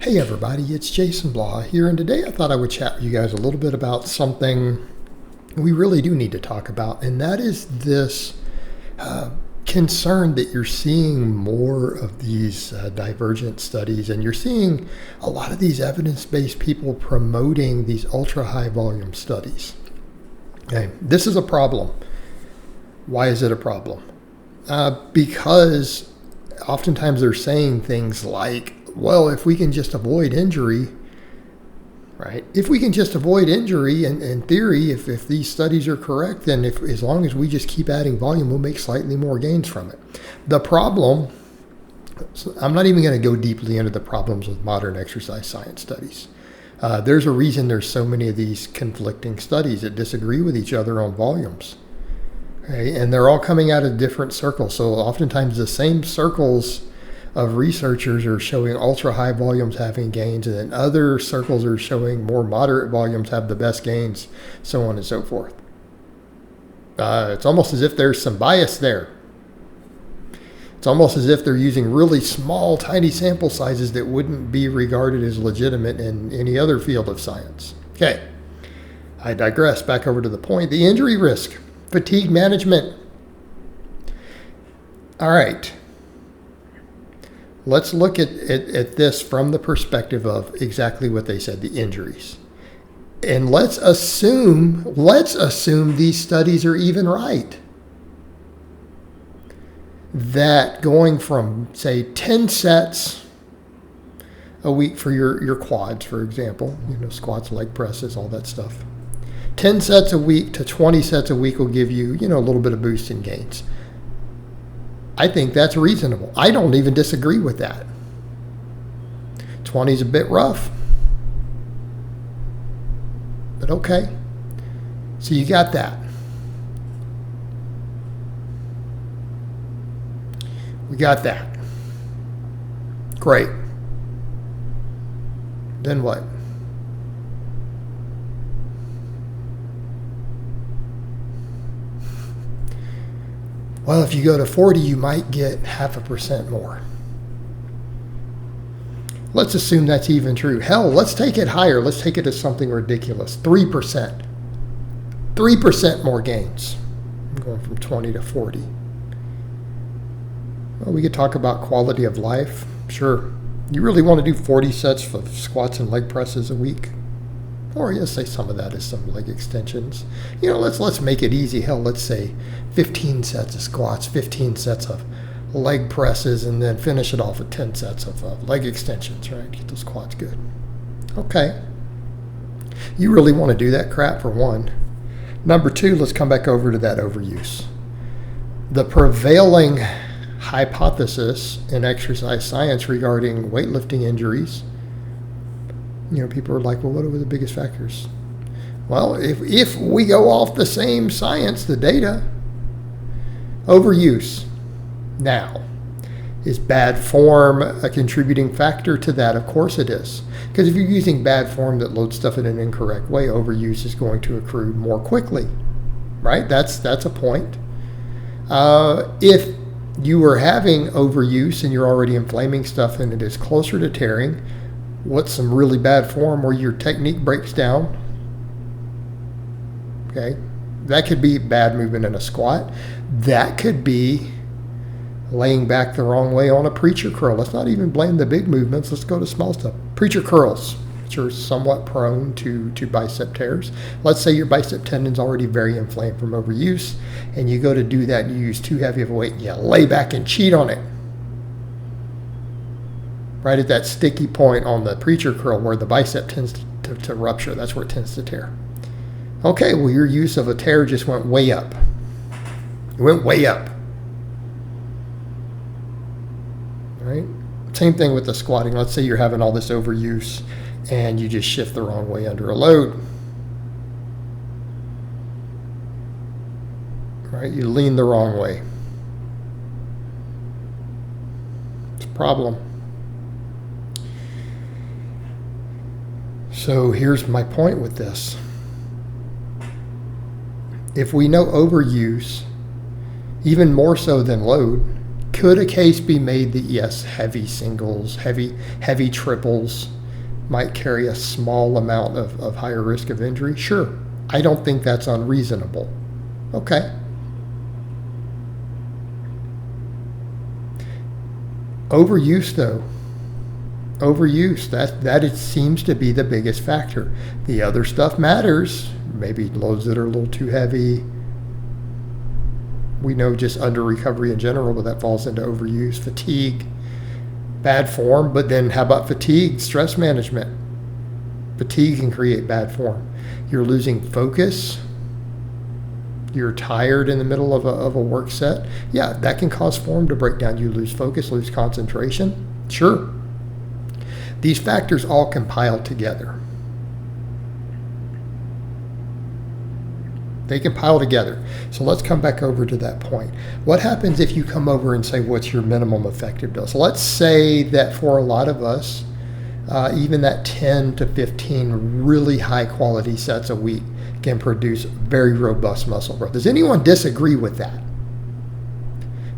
Hey everybody, it's Jason Blaha here, and today I thought I would chat with you guys a little bit about something we really do need to talk about, and that is this concern that you're seeing more of these divergent studies, and you're seeing a lot of these evidence-based people promoting these ultra-high volume studies. Okay, this is a problem. Why is it a problem? Because oftentimes they're saying things like, well, if we can just avoid injury, right? If we can just avoid injury, in theory, if these studies are correct, then as long as we just keep adding volume, we'll make slightly more gains from it. The problem, I'm not even going to go deeply into the problems with modern exercise science studies. There's a reason there's so many of these conflicting studies that disagree with each other on volumes. Okay? And they're all coming out of different circles. So oftentimes the same circles of researchers are showing ultra high volumes having gains, and then other circles are showing more moderate volumes have the best gains, so on and so forth. It's almost as if there's some bias there. It's almost as if they're using really small, tiny sample sizes that wouldn't be regarded as legitimate in any other field of science. Okay, I digress. Back over to the point. The injury risk, fatigue management. All right. Let's look at this from the perspective of exactly what they said, the injuries. And let's assume these studies are even right. That going from, say, 10 sets a week for your quads, for example, squats, leg presses, all that stuff. 10 sets a week to 20 sets a week will give you, a little bit of boost in gains. I think that's reasonable. I don't even disagree with that. 20 is a bit rough, but okay. So you got that. We got that. Great. Then what? Well, if you go to 40, you might get 0.5% more. Let's assume that's even true. Hell, let's take it higher. Let's take it to something ridiculous. 3%. 3% more gains. I'm going from 20 to 40. Well, we could talk about quality of life. Sure. You really want to do 40 sets of squats and leg presses a week? Or yes, say some of that is some leg extensions. Let's make it easy. Hell, let's say 15 sets of squats, 15 sets of leg presses, and then finish it off with 10 sets of leg extensions, right? Get those quads good. Okay. You really want to do that crap, for one. Number two, let's come back over to that overuse. The prevailing hypothesis in exercise science regarding weightlifting injuries, people are like, well, what are the biggest factors? Well, if we go off the same science, the data, overuse. Now, is bad form a contributing factor to that? Of course it is. Because if you're using bad form that loads stuff in an incorrect way, overuse is going to accrue more quickly, right? That's a point. If you were having overuse and you're already inflaming stuff and it is closer to tearing, what's some really bad form where your technique breaks down? Okay, that could be bad movement in a squat. That could be laying back the wrong way on a preacher curl. Let's not even blame the big movements. Let's go to small stuff. Preacher curls, which are somewhat prone to bicep tears. Let's say your bicep tendon's already very inflamed from overuse, and you go to do that and you use too heavy of a weight, and you lay back and cheat on it. Right at that sticky point on the preacher curl where the bicep tends to rupture. That's where it tends to tear. Okay, well, your use of a tear just went way up. It went way up. Right? Same thing with the squatting. Let's say you're having all this overuse and you just shift the wrong way under a load. Right? You lean the wrong way. It's a problem. So here's my point with this. If we know overuse, even more so than load, could a case be made that yes, heavy singles, heavy triples might carry a small amount of higher risk of injury? Sure. I don't think that's unreasonable. Okay. Overuse, though. Overuse, that it seems to be the biggest factor. The other stuff matters. Maybe loads that are a little too heavy. We know just under recovery in general, but that falls into overuse, fatigue, bad form. But then how about fatigue, stress management? Fatigue can create bad form. You're losing focus. You're tired in the middle of a work set. Yeah, that can cause form to break down. You lose focus, lose concentration. Sure. These factors all compile together. They compile together. So let's come back over to that point. What happens if you come over and say, what's your minimum effective dose? Let's say that for a lot of us, even that 10 to 15 really high quality sets a week can produce very robust muscle growth. Does anyone disagree with that?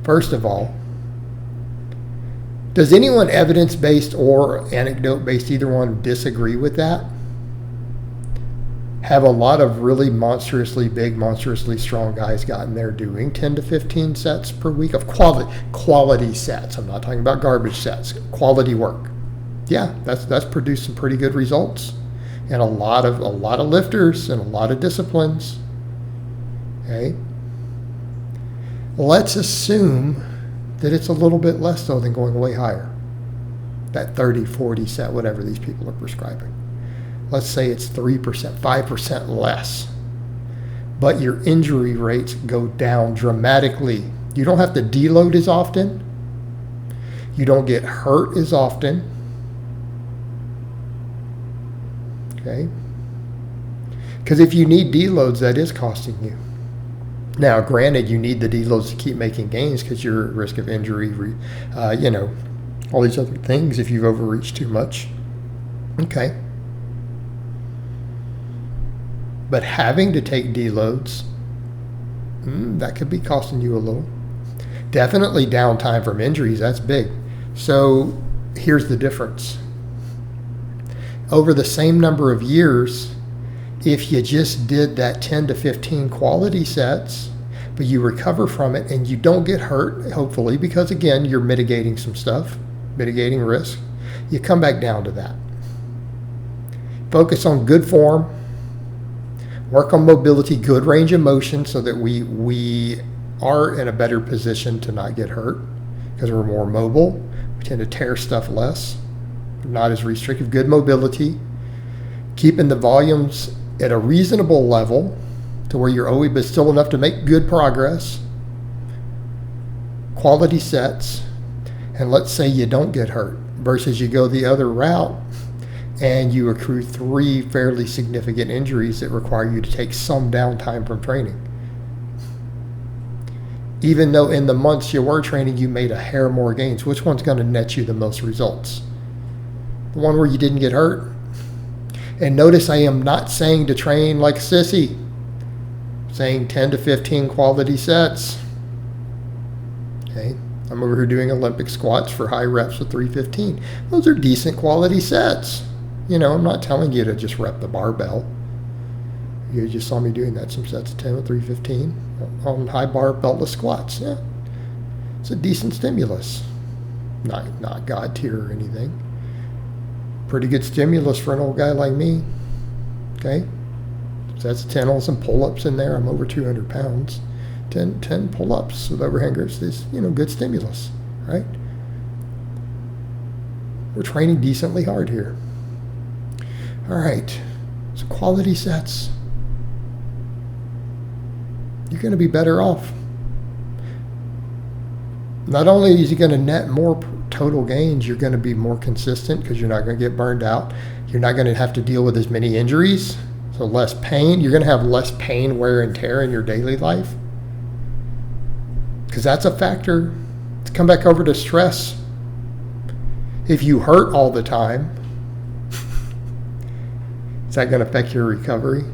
First of all, does anyone evidence-based or anecdote-based, either one, disagree with that? Have a lot of really monstrously big, monstrously strong guys gotten there doing 10 to 15 sets per week of quality sets. I'm not talking about garbage sets, quality work. Yeah, that's produced some pretty good results. And a lot of lifters and a lot of disciplines. Okay. Let's assume that it's a little bit less so than going way higher. That 30, 40 set, whatever these people are prescribing. Let's say it's 3%, 5% less. But your injury rates go down dramatically. You don't have to deload as often. You don't get hurt as often. Okay? Because if you need deloads, that is costing you. Now, granted, you need the deloads to keep making gains because you're at risk of injury, all these other things if you've overreached too much. Okay. But having to take deloads, that could be costing you a little. Definitely downtime from injuries, that's big. So here's the difference. Over the same number of years, if you just did that 10 to 15 quality sets, but you recover from it and you don't get hurt, hopefully, because again, you're mitigating some stuff, mitigating risk, you come back down to that. Focus on good form, work on mobility, good range of motion so that we are in a better position to not get hurt because we're more mobile. We tend to tear stuff less, not as restrictive. Good mobility, keeping the volumes at a reasonable level to where you're always, but still enough to make good progress. Quality sets, and let's say you don't get hurt versus you go the other route and you accrue 3 fairly significant injuries that require you to take some downtime from training. Even though in the months you were training, you made a hair more gains. Which one's going to net you the most results? The one where you didn't get hurt? And notice I am not saying to train like a sissy. I'm saying 10 to 15 quality sets. Okay, I'm over here doing Olympic squats for high reps with 315. Those are decent quality sets. I'm not telling you to just rep the barbell. You just saw me doing that, some sets of 10 with 315 on high bar beltless squats. Yeah, it's a decent stimulus. Not God tier or anything. Pretty good stimulus for an old guy like me. Okay, so that's 10 on some pull-ups in there. I'm over 200 pounds. 10 pull-ups with overhand grips is, good stimulus, right? We're training decently hard here. All right, so quality sets. You're going to be better off. Not only is it going to net more total gains, you're going to be more consistent because you're not going to get burned out. You're not going to have to deal with as many injuries, so less pain. You're going to have less pain, wear, and tear in your daily life because that's a factor. Let's come back over to stress. If you hurt all the time, is that going to affect your recovery?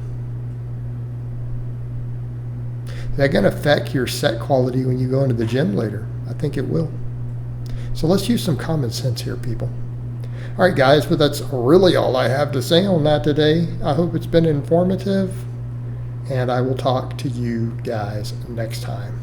Is that going to affect your set quality when you go into the gym later? I think it will. So let's use some common sense here, people. All right, guys, but that's really all I have to say on that today. I hope it's been informative, and I will talk to you guys next time.